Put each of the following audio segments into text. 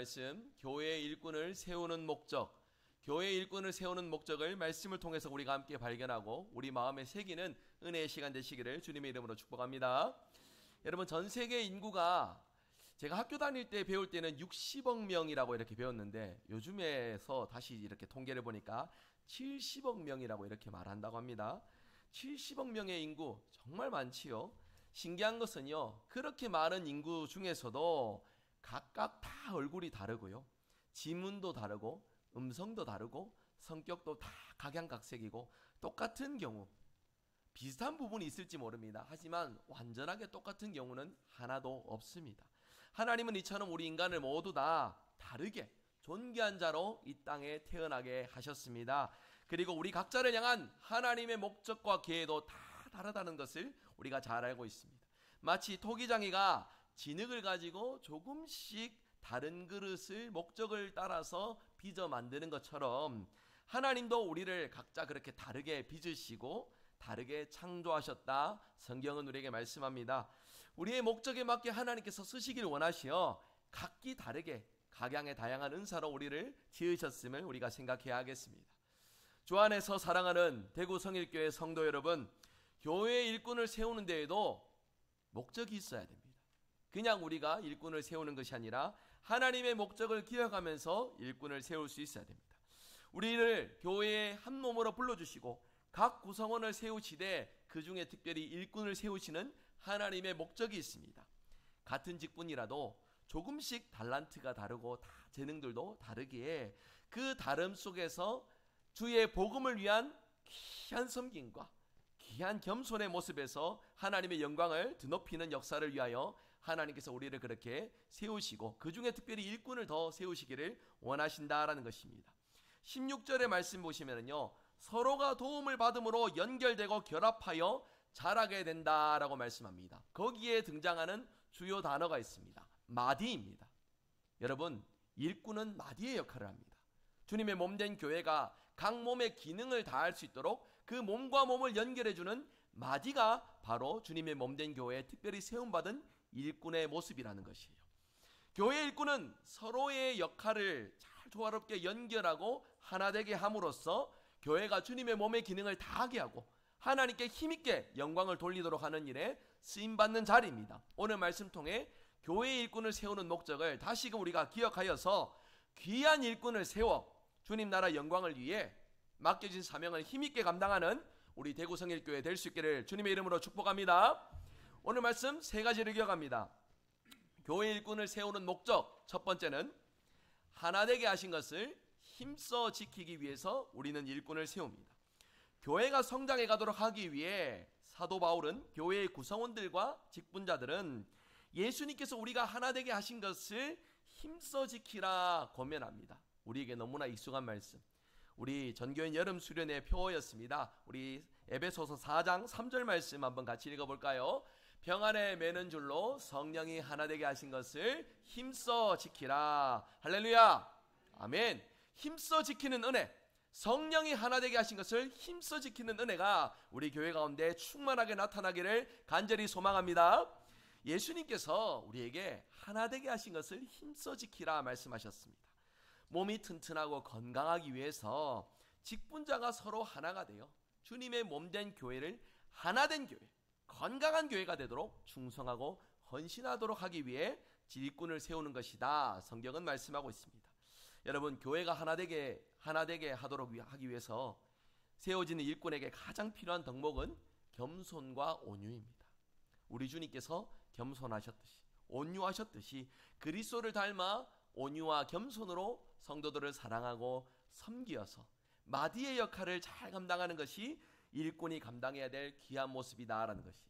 말씀, 교회의 일꾼을 세우는 목적, 교회의 일꾼을 세우는 목적을 말씀을 통해서 우리가 함께 발견하고 우리 마음에 새기는 은혜의 시간 되시기를 주님의 이름으로 축복합니다. 여러분, 전 세계 인구가 제가 학교 다닐 때 배울 때는 60억 명이라고 이렇게 배웠는데 요즘에서 다시 이렇게 통계를 보니까 70억 명이라고 이렇게 말한다고 합니다. 70억 명의 인구 정말 많지요. 신기한 것은요, 그렇게 많은 인구 중에서도 각각 다 얼굴이 다르고요, 지문도 다르고 음성도 다르고 성격도 다 각양각색이고 똑같은 경우 비슷한 부분이 있을지 모릅니다. 하지만 완전하게 똑같은 경우는 하나도 없습니다. 하나님은 이처럼 우리 인간을 모두 다 다르게 존귀한 자로 이 땅에 태어나게 하셨습니다. 그리고 우리 각자를 향한 하나님의 목적과 계획도 다 다르다는 것을 우리가 잘 알고 있습니다. 마치 토기장이가 진흙을 가지고 조금씩 다른 그릇을 목적을 따라서 빚어 만드는 것처럼 하나님도 우리를 각자 그렇게 다르게 빚으시고 다르게 창조하셨다. 성경은 우리에게 말씀합니다. 우리의 목적에 맞게 하나님께서 쓰시길 원하시어 각기 다르게 각양의 다양한 은사로 우리를 지으셨음을 우리가 생각해야 하겠습니다. 주 안에서 사랑하는 대구 성일교회 성도 여러분, 교회의 일꾼을 세우는 데에도 목적이 있어야 됩니다. 그냥 우리가 일꾼을 세우는 것이 아니라 하나님의 목적을 기억하면서 일꾼을 세울 수 있어야 됩니다. 우리를 교회의 한 몸으로 불러주시고 각 구성원을 세우시되 그 중에 특별히 일꾼을 세우시는 하나님의 목적이 있습니다. 같은 직분이라도 조금씩 달란트가 다르고 다 재능들도 다르기에 그 다름 속에서 주의 복음을 위한 귀한 섬김과 귀한 겸손의 모습에서 하나님의 영광을 드높이는 역사를 위하여 하나님께서 우리를 그렇게 세우시고 그 중에 특별히 일꾼을 더 세우시기를 원하신다라는 것입니다. 16절의 말씀 보시면요, 서로가 도움을 받음으로 연결되고 결합하여 자라게 된다라고 말씀합니다. 거기에 등장하는 주요 단어가 있습니다. 마디입니다. 여러분, 일꾼은 마디의 역할을 합니다. 주님의 몸된 교회가 각 몸의 기능을 다할 수 있도록 그 몸과 몸을 연결해주는 마디가 바로 주님의 몸된 교회에 특별히 세움받은 일꾼의 모습이라는 것이에요. 교회 일꾼은 서로의 역할을 잘 조화롭게 연결하고 하나 되게 함으로써 교회가 주님의 몸의 기능을 다하게 하고 하나님께 힘있게 영광을 돌리도록 하는 일에 쓰임받는 자리입니다. 오늘 말씀 통해 교회 일꾼을 세우는 목적을 다시금 우리가 기억하여서 귀한 일꾼을 세워 주님 나라 영광을 위해 맡겨진 사명을 힘있게 감당하는 우리 대구성일교회 될 수 있기를 주님의 이름으로 축복합니다. 오늘 말씀 세 가지를 기억합니다. 교회 일꾼을 세우는 목적, 첫 번째는 하나 되게 하신 것을 힘써 지키기 위해서 우리는 일꾼을 세웁니다. 교회가 성장해 가도록 하기 위해 사도 바울은 교회의 구성원들과 직분자들은 예수님께서 우리가 하나 되게 하신 것을 힘써 지키라 권면합니다. 우리에게 너무나 익숙한 말씀, 우리 전교인 여름 수련회 표어였습니다. 우리 에베소서 4장 3절 말씀 한번 같이 읽어볼까요? 평안에 매는 줄로 성령이 하나 되게 하신 것을 힘써 지키라. 할렐루야, 아멘. 힘써 지키는 은혜, 성령이 하나 되게 하신 것을 힘써 지키는 은혜가 우리 교회 가운데 충만하게 나타나기를 간절히 소망합니다. 예수님께서 우리에게 하나 되게 하신 것을 힘써 지키라 말씀하셨습니다. 몸이 튼튼하고 건강하기 위해서 직분자가 서로 하나가 되어 주님의 몸된 교회를 하나된 교회, 건강한 교회가 되도록 충성하고 헌신하도록 하기 위해 일꾼을 세우는 것이다. 성경은 말씀하고 있습니다. 여러분, 교회가 하나 되게 하도록 하기 위해서 세워지는 일꾼에게 가장 필요한 덕목은 겸손과 온유입니다. 우리 주님께서 겸손하셨듯이 온유하셨듯이 그리스도를 닮아 온유와 겸손으로 성도들을 사랑하고 섬기어서 마디의 역할을 잘 감당하는 것이 일꾼이 감당해야 될 귀한 모습이다라는 것이에요.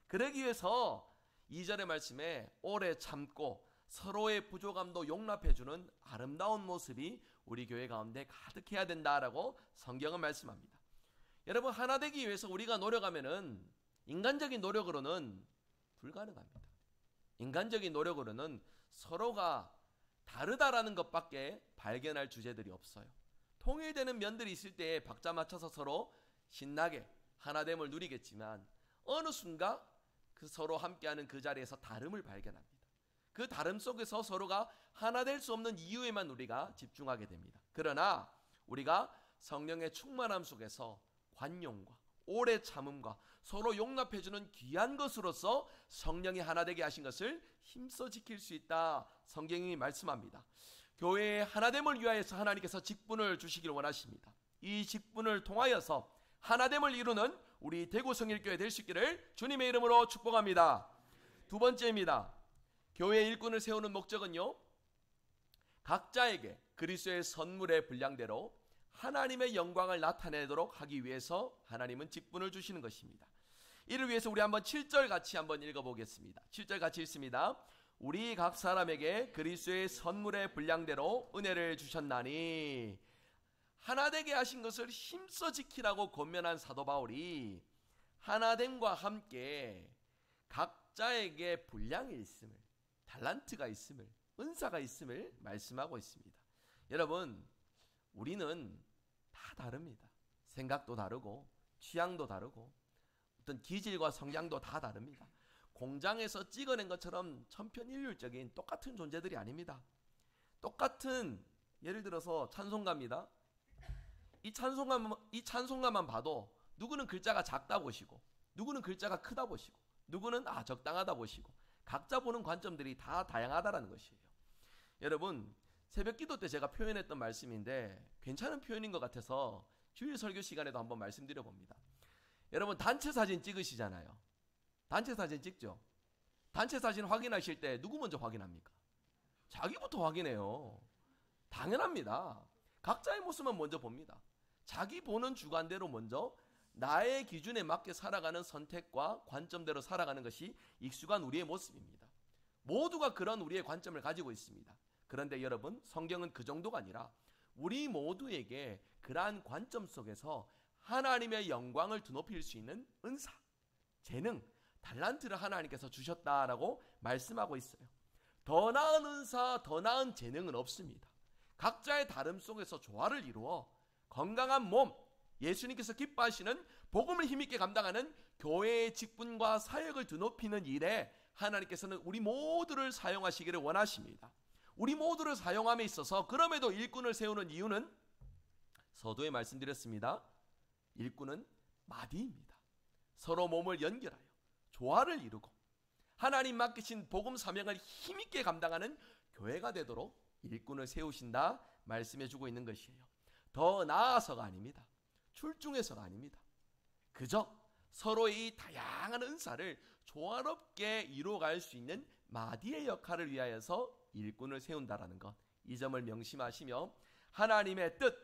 그러기 위해서 2절의 말씀에 오래 참고 서로의 부족함도 용납해주는 아름다운 모습이 우리 교회 가운데 가득해야 된다라고 성경은 말씀합니다. 여러분, 하나 되기 위해서 우리가 노력하면은 인간적인 노력으로는 불가능합니다. 인간적인 노력으로는 서로가 다르다라는 것밖에 발견할 주제들이 없어요. 통일되는 면들이 있을 때 박자 맞춰서 서로 신나게 하나됨을 누리겠지만 어느 순간 그 서로 함께하는 그 자리에서 다름을 발견합니다. 그 다름 속에서 서로가 하나 될 수 없는 이유에만 우리가 집중하게 됩니다. 그러나 우리가 성령의 충만함 속에서 관용과 오래 참음과 서로 용납해주는 귀한 것으로서 성령이 하나 되게 하신 것을 힘써 지킬 수 있다. 성경이 말씀합니다. 교회의 하나됨을 위하여서 하나님께서 직분을 주시길 원하십니다. 이 직분을 통하여서 하나됨을 이루는 우리 대구성일교회 될 수 있기를 주님의 이름으로 축복합니다. 두 번째입니다. 교회의 일꾼을 세우는 목적은요, 각자에게 그리스도의 선물의 분량대로 하나님의 영광을 나타내도록 하기 위해서 하나님은 직분을 주시는 것입니다. 이를 위해서 우리 한번 7절 같이 한번 읽어보겠습니다. 7절 같이 읽습니다. 우리 각 사람에게 그리스도의 선물의 분량대로 은혜를 주셨나니. 하나 되게 하신 것을 힘써 지키라고 권면한 사도 바울이 하나됨과 함께 각자에게 분량이 있음을, 달란트가 있음을, 은사가 있음을 말씀하고 있습니다. 여러분, 우리는 다 다릅니다. 생각도 다르고 취향도 다르고 어떤 기질과 성향도 다 다릅니다. 공장에서 찍어낸 것처럼 천편일률적인 똑같은 존재들이 아닙니다. 똑같은, 예를 들어서 찬송가입니다. 이 찬송가만 봐도 누구는 글자가 작다 보시고, 누구는 글자가 크다 보시고, 누구는 적당하다 보시고, 각자 보는 관점들이 다 다양하다라는 것이에요. 여러분, 새벽 기도 때 제가 표현했던 말씀인데 괜찮은 표현인 것 같아서 주일 설교 시간에도 한번 말씀드려 봅니다. 여러분, 단체 사진 찍으시잖아요. 단체 사진 찍죠. 단체 사진 확인하실 때 누구 먼저 확인합니까? 자기부터 확인해요. 당연합니다. 각자의 모습만 먼저 봅니다. 자기 보는 주관대로 먼저 나의 기준에 맞게 살아가는 선택과 관점대로 살아가는 것이 익숙한 우리의 모습입니다. 모두가 그런 우리의 관점을 가지고 있습니다. 그런데 여러분, 성경은 그 정도가 아니라 우리 모두에게 그러한 관점 속에서 하나님의 영광을 드높일 수 있는 은사, 재능, 달란트를 하나님께서 주셨다라고 말씀하고 있어요. 더 나은 은사, 더 나은 재능은 없습니다. 각자의 다름 속에서 조화를 이루어 건강한 몸, 예수님께서 기뻐하시는 복음을 힘있게 감당하는 교회의 직분과 사역을 드높이는 일에 하나님께서는 우리 모두를 사용하시기를 원하십니다. 우리 모두를 사용함에 있어서 그럼에도 일꾼을 세우는 이유는 서두에 말씀드렸습니다. 일꾼은 마디입니다. 서로 몸을 연결하여 조화를 이루고 하나님 맡기신 복음 사명을 힘있게 감당하는 교회가 되도록 일꾼을 세우신다 말씀해주고 있는 것이에요. 더 나아서가 아닙니다. 출중해서가 아닙니다. 그저 서로의 이 다양한 은사를 조화롭게 이루어갈 수 있는 마디의 역할을 위하여서 일꾼을 세운다라는 것, 이 점을 명심하시며 하나님의 뜻,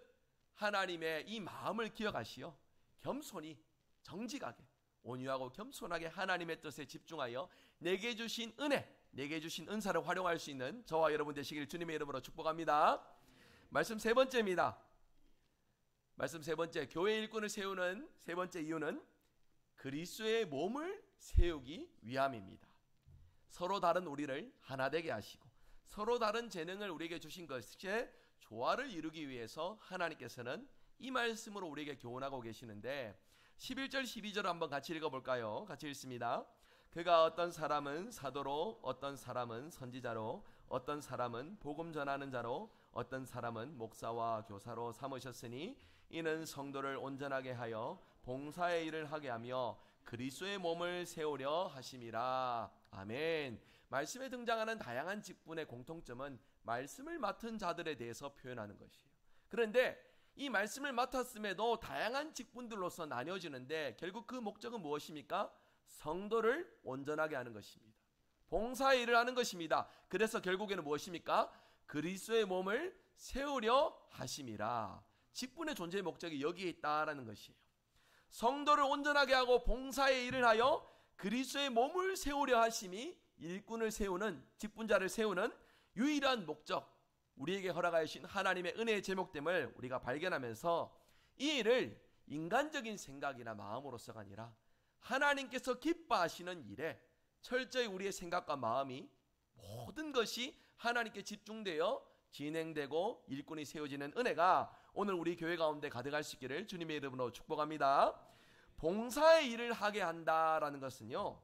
하나님의 이 마음을 기억하시어 겸손히 정직하게 온유하고 겸손하게 하나님의 뜻에 집중하여 내게 주신 은혜, 내게 주신 은사를 활용할 수 있는 저와 여러분 되시길 주님의 이름으로 축복합니다. 말씀 세 번째입니다. 말씀 세 번째, 교회 일꾼을 세우는 세 번째 이유는 그리스도의 몸을 세우기 위함입니다. 서로 다른 우리를 하나 되게 하시고 서로 다른 재능을 우리에게 주신 것에 조화를 이루기 위해서 하나님께서는 이 말씀으로 우리에게 교훈하고 계시는데 11절 12절 한번 같이 읽어볼까요? 같이 읽습니다. 그가 어떤 사람은 사도로, 어떤 사람은 선지자로, 어떤 사람은 복음 전하는 자로, 어떤 사람은 목사와 교사로 삼으셨으니 이는 성도를 온전하게 하여 봉사의 일을 하게 하며 그리스도의 몸을 세우려 하심이라. 아멘. 말씀에 등장하는 다양한 직분의 공통점은 말씀을 맡은 자들에 대해서 표현하는 것이에요. 그런데 이 말씀을 맡았음에도 다양한 직분들로서 나뉘어지는데 결국 그 목적은 무엇입니까? 성도를 온전하게 하는 것입니다. 봉사의 일을 하는 것입니다. 그래서 결국에는 무엇입니까? 그리스도의 몸을 세우려 하심이라. 직분의 존재의 목적이 여기에 있다라는 것이에요. 성도를 온전하게 하고 봉사의 일을 하여 그리스도의 몸을 세우려 하심이 일꾼을 세우는, 직분자를 세우는 유일한 목적, 우리에게 허락하신 하나님의 은혜의 제목됨을 우리가 발견하면서 이 일을 인간적인 생각이나 마음으로서가 아니라 하나님께서 기뻐하시는 일에 철저히 우리의 생각과 마음이 모든 것이 하나님께 집중되어 진행되고 일꾼이 세워지는 은혜가 오늘 우리 교회 가운데 가득할 수 있기를 주님의 이름으로 축복합니다. 봉사의 일을 하게 한다라는 것은요,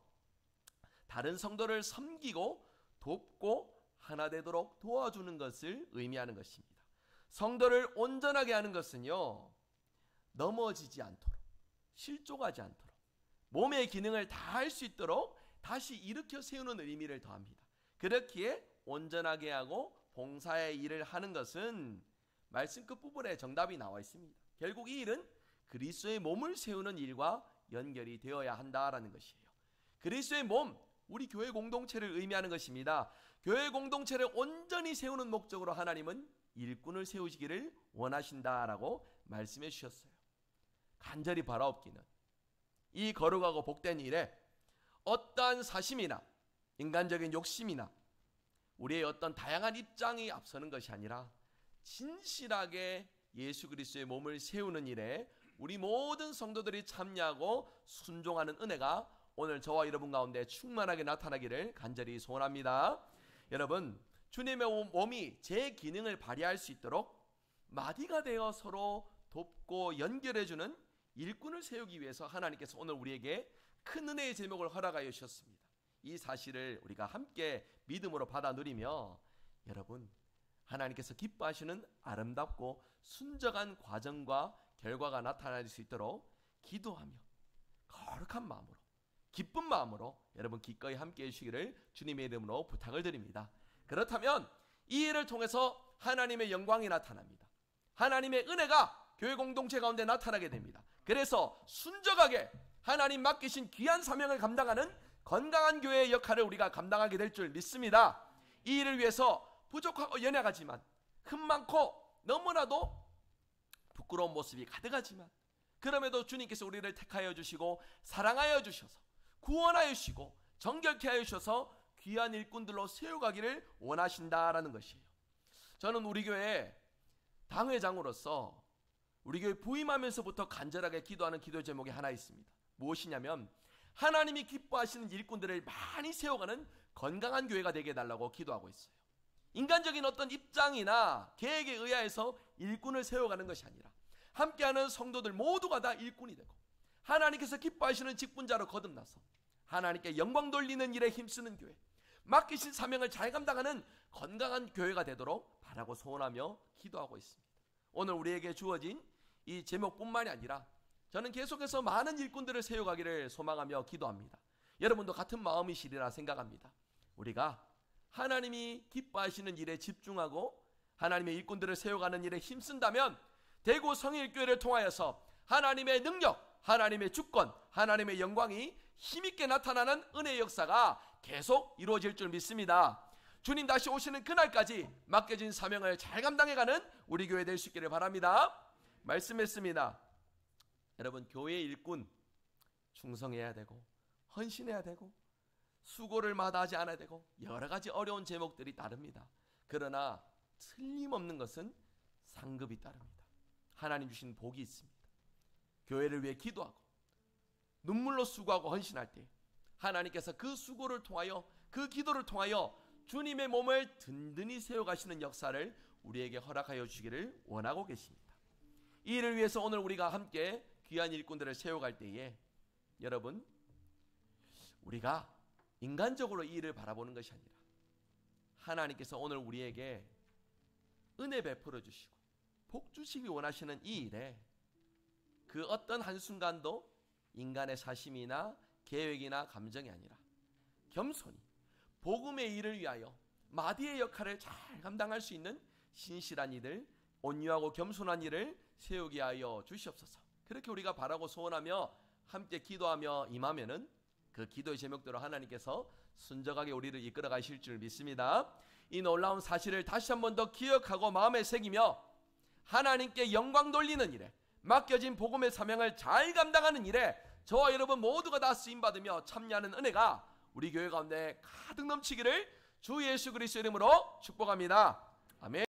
다른 성도를 섬기고 돕고 하나 되도록 도와주는 것을 의미하는 것입니다. 성도를 온전하게 하는 것은요, 넘어지지 않도록, 실족하지 않도록, 몸의 기능을 다 할 수 있도록 다시 일으켜 세우는 의미를 더합니다. 그렇기에 온전하게 하고 봉사의 일을 하는 것은 말씀 끝부분에 정답이 나와 있습니다. 결국 이 일은 그리스도의 몸을 세우는 일과 연결이 되어야 한다라는 것이에요. 그리스도의 몸, 우리 교회 공동체를 의미하는 것입니다. 교회 공동체를 온전히 세우는 목적으로 하나님은 일꾼을 세우시기를 원하신다라고 말씀해 주셨어요. 간절히 바라옵기는 이 거룩하고 복된 일에 어떠한 사심이나 인간적인 욕심이나 우리의 어떤 다양한 입장이 앞서는 것이 아니라 진실하게 예수 그리스도의 몸을 세우는 일에 우리 모든 성도들이 참여하고 순종하는 은혜가 오늘 저와 여러분 가운데 충만하게 나타나기를 간절히 소원합니다. 여러분, 주님의 몸이 제 기능을 발휘할 수 있도록 마디가 되어 서로 돕고 연결해주는 일꾼을 세우기 위해서 하나님께서 오늘 우리에게 큰 은혜의 제목을 허락하여 주셨습니다. 이 사실을 우리가 함께 믿음으로 받아 누리며 여러분, 하나님께서 기뻐하시는 아름답고 순적한 과정과 결과가 나타날 수 있도록 기도하며 거룩한 마음으로, 기쁜 마음으로 여러분 기꺼이 함께 해주시기를 주님의 이름으로 부탁을 드립니다. 그렇다면 이 일을 통해서 하나님의 영광이 나타납니다. 하나님의 은혜가 교회 공동체 가운데 나타나게 됩니다. 그래서 순적하게 하나님 맡기신 귀한 사명을 감당하는 건강한 교회의 역할을 우리가 감당하게 될 줄 믿습니다. 이 일을 위해서 부족하고 연약하지만 흠 많고 너무나도 부끄러운 모습이 가득하지만 그럼에도 주님께서 우리를 택하여 주시고 사랑하여 주셔서 구원하여 주시고 정결케 하여 주셔서 귀한 일꾼들로 세워가기를 원하신다라는 것이에요. 저는 우리 교회 당회장으로서 우리 교회 부임하면서부터 간절하게 기도하는 기도 제목이 하나 있습니다. 무엇이냐면 하나님이 기뻐하시는 일꾼들을 많이 세워가는 건강한 교회가 되게 해달라고 기도하고 있어요. 인간적인 어떤 입장이나 계획에 의하여서 일꾼을 세워가는 것이 아니라 함께하는 성도들 모두가 다 일꾼이 되고 하나님께서 기뻐하시는 직분자로 거듭나서 하나님께 영광 돌리는 일에 힘쓰는 교회, 맡기신 사명을 잘 감당하는 건강한 교회가 되도록 바라고 소원하며 기도하고 있습니다. 오늘 우리에게 주어진 이 제목뿐만이 아니라 저는 계속해서 많은 일꾼들을 세워가기를 소망하며 기도합니다. 여러분도 같은 마음이시리라 생각합니다. 우리가 하나님이 기뻐하시는 일에 집중하고 하나님의 일꾼들을 세워가는 일에 힘쓴다면 대구 성일교회를 통하여서 하나님의 능력, 하나님의 주권, 하나님의 영광이 힘있게 나타나는 은혜의 역사가 계속 이루어질 줄 믿습니다. 주님 다시 오시는 그날까지 맡겨진 사명을 잘 감당해가는 우리 교회 될 수 있기를 바랍니다. 말씀했습니다. 여러분, 교회 일꾼 충성해야 되고 헌신해야 되고 수고를 마다하지 않아야 되고 여러 가지 어려운 제목들이 따릅니다. 그러나 틀림없는 것은 상급이 따릅니다. 하나님 주신 복이 있습니다. 교회를 위해 기도하고 눈물로 수고하고 헌신할 때 하나님께서 그 수고를 통하여 그 기도를 통하여 주님의 몸을 든든히 세워가시는 역사를 우리에게 허락하여 주시기를 원하고 계십니다. 이 일을 위해서 오늘 우리가 함께 귀한 일꾼들을 세워갈 때에 여러분, 우리가 인간적으로 이 일을 바라보는 것이 아니라 하나님께서 오늘 우리에게 은혜 베풀어 주시고 복 주시기 원하시는 이 일에 그 어떤 한순간도 인간의 사심이나 계획이나 감정이 아니라 겸손히 복음의 일을 위하여 마디의 역할을 잘 감당할 수 있는 신실한 이들, 온유하고 겸손한 일을 세우게 하여 주시옵소서. 그렇게 우리가 바라고 소원하며 함께 기도하며 임하면은 그 기도의 제목대로 하나님께서 순적하게 우리를 이끌어 가실 줄 믿습니다. 이 놀라운 사실을 다시 한 번 더 기억하고 마음에 새기며 하나님께 영광 돌리는 일에 맡겨진 복음의 사명을 잘 감당하는 일에 저와 여러분 모두가 다 쓰임받으며 참여하는 은혜가 우리 교회 가운데 가득 넘치기를 주 예수 그리스도 이름으로 축복합니다. 아멘.